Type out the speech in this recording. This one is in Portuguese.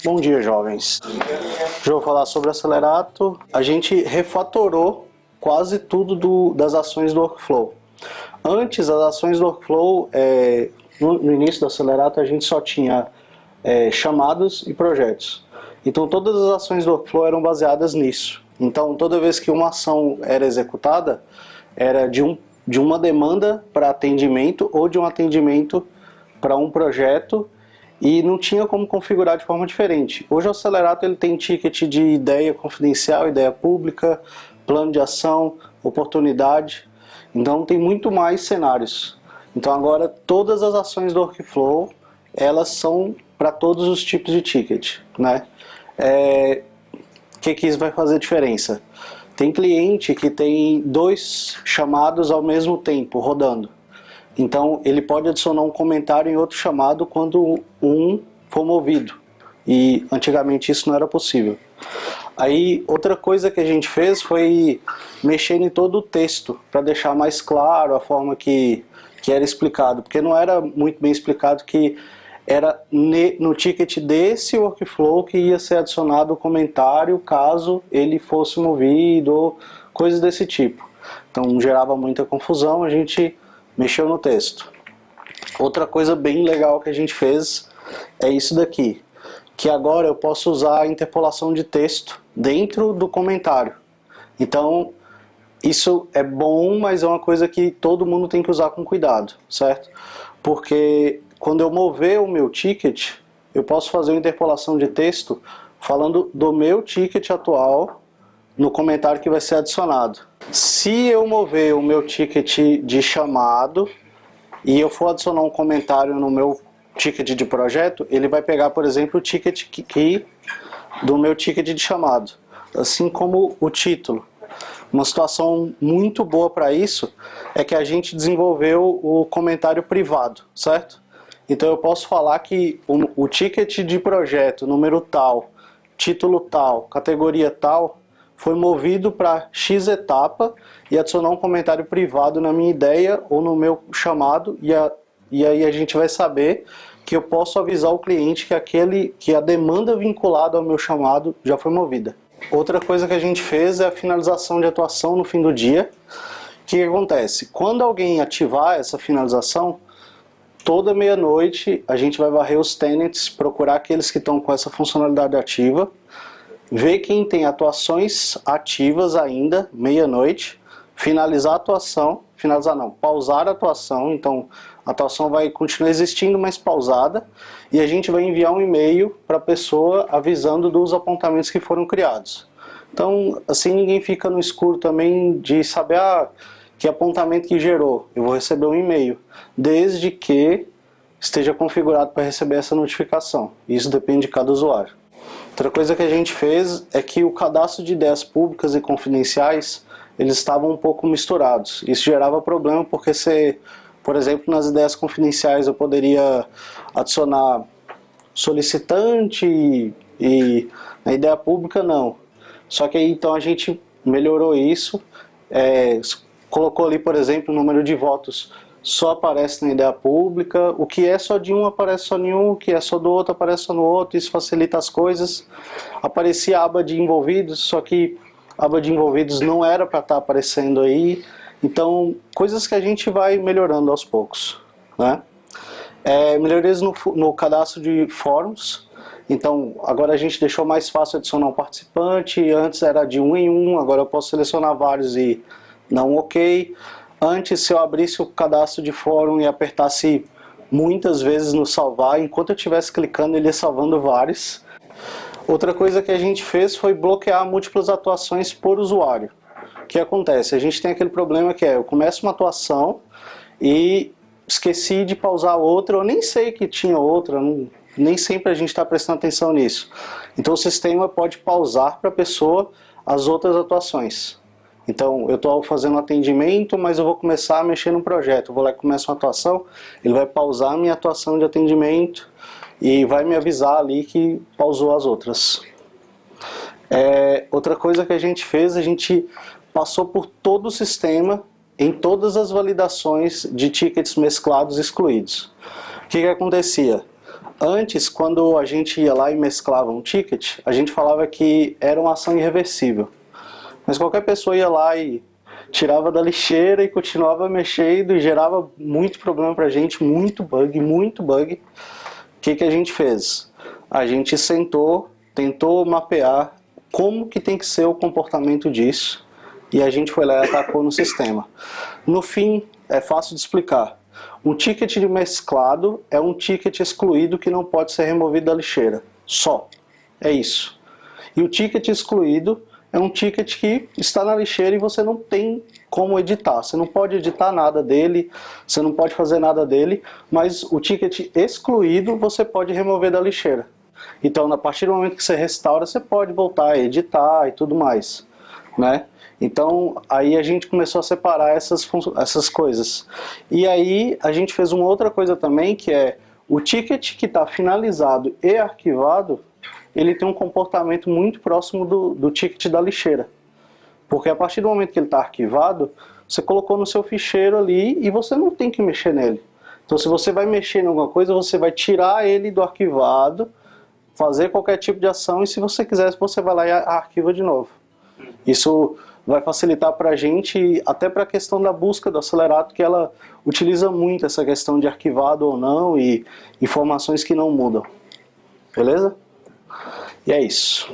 Bom dia, jovens. Hoje eu vou falar sobre o Acelerato. A gente refatorou quase tudo das ações do workflow. Antes, as ações do workflow, no início do Acelerato, a gente só tinha chamados e projetos. Então, todas as ações do workflow eram baseadas nisso. Então, toda vez que uma ação era executada, era de uma demanda para atendimento ou de um atendimento para um projeto, e não tinha como configurar de forma diferente. Hoje o Acelerato ele tem ticket de ideia confidencial, ideia pública, plano de ação, oportunidade. Então tem muito mais cenários. Então agora todas as ações do workflow, elas são para todos os tipos de ticket, né? Que isso vai fazer diferença? Tem cliente que tem 2 chamados ao mesmo tempo rodando. Então ele pode adicionar um comentário em outro chamado quando um for movido. E antigamente isso não era possível. Aí outra coisa que a gente fez foi mexer em todo o texto para deixar mais claro a forma que era explicado. Porque não era muito bem explicado que era no ticket desse workflow que ia ser adicionado o comentário caso ele fosse movido ou coisas desse tipo. Então gerava muita confusão, a gente mexeu no texto. Outra coisa bem legal que a gente fez é isso daqui, que agora eu posso usar a interpolação de texto dentro do comentário. Então isso é bom, mas é uma coisa que todo mundo tem que usar com cuidado, certo? Porque quando eu mover o meu ticket, eu posso fazer uma interpolação de texto falando do meu ticket atual no comentário que vai ser adicionado. Se eu mover o meu ticket de chamado e eu for adicionar um comentário no meu ticket de projeto, ele vai pegar, por exemplo, o ticket do meu ticket de chamado, assim como o título. Uma situação muito boa para isso é que a gente desenvolveu o comentário privado, certo? Então eu posso falar que o ticket de projeto, número tal, título tal, categoria tal, foi movido para X etapa e adicionar um comentário privado na minha ideia ou no meu chamado, e aí a gente vai saber que eu posso avisar o cliente que a demanda vinculada ao meu chamado já foi movida. Outra coisa que a gente fez é a finalização de atuação no fim do dia. O que acontece? Quando alguém ativar essa finalização, toda meia-noite a gente vai varrer os tenants, procurar aqueles que estão com essa funcionalidade ativa, ver quem tem atuações ativas ainda, meia-noite, finalizar a atuação, pausar a atuação, então a atuação vai continuar existindo, mas pausada, e a gente vai enviar um e-mail para a pessoa avisando dos apontamentos que foram criados. Então, assim ninguém fica no escuro também de saber que apontamento que gerou. Eu vou receber um e-mail, desde que esteja configurado para receber essa notificação. Isso depende de cada usuário. Outra coisa que a gente fez é que o cadastro de ideias públicas e confidenciais, eles estavam um pouco misturados. Isso gerava problema porque por exemplo, nas ideias confidenciais eu poderia adicionar solicitante e na ideia pública não. Só que aí então a gente melhorou isso, colocou ali, por exemplo, o número de votos só aparece na ideia pública, o que é só de um aparece só em um, o que é só do outro aparece só no outro, isso facilita as coisas. Aparecia a aba de envolvidos, só que a aba de envolvidos não era para estar aparecendo aí. Então, coisas que a gente vai melhorando aos poucos, né? Melhorias no cadastro de fóruns. Então, agora a gente deixou mais fácil adicionar um participante, antes era de um em um, agora eu posso selecionar vários e dar um OK. Antes, se eu abrisse o cadastro de fórum e apertasse muitas vezes no salvar, enquanto eu estivesse clicando, ele ia salvando vários. Outra coisa que a gente fez foi bloquear múltiplas atuações por usuário. O que acontece? A gente tem aquele problema que eu começo uma atuação e esqueci de pausar outra, eu nem sei que tinha outra, nem sempre a gente está prestando atenção nisso. Então o sistema pode pausar para a pessoa as outras atuações. Então, eu estou fazendo um atendimento, mas eu vou começar a mexer no projeto. Eu vou lá e começo uma atuação, ele vai pausar a minha atuação de atendimento e vai me avisar ali que pausou as outras. Outra coisa que a gente fez, a gente passou por todo o sistema em todas as validações de tickets mesclados excluídos. O que acontecia? Antes, quando a gente ia lá e mesclava um ticket, a gente falava que era uma ação irreversível. Mas qualquer pessoa ia lá e tirava da lixeira e continuava mexendo e gerava muito problema pra gente, muito bug, muito bug. O que a gente fez? A gente sentou, tentou mapear como que tem que ser o comportamento disso e a gente foi lá e atacou no sistema. No fim, é fácil de explicar. Um ticket de mesclado é um ticket excluído que não pode ser removido da lixeira. Só. É isso. E o ticket excluído é um ticket que está na lixeira e você não tem como editar. Você não pode editar nada dele, você não pode fazer nada dele, mas o ticket excluído você pode remover da lixeira. Então, a partir do momento que você restaura, você pode voltar a editar e tudo mais, né? Então, aí a gente começou a separar essas coisas. E aí, a gente fez uma outra coisa também, que é o ticket que está finalizado e arquivado, ele tem um comportamento muito próximo do ticket da lixeira. Porque a partir do momento que ele está arquivado, você colocou no seu ficheiro ali e você não tem que mexer nele. Então, se você vai mexer em alguma coisa, você vai tirar ele do arquivado, fazer qualquer tipo de ação, e se você quiser, você vai lá e arquiva de novo. Isso vai facilitar para a gente, até para a questão da busca do Acelerato, que ela utiliza muito essa questão de arquivado ou não e informações que não mudam. Beleza? E é isso.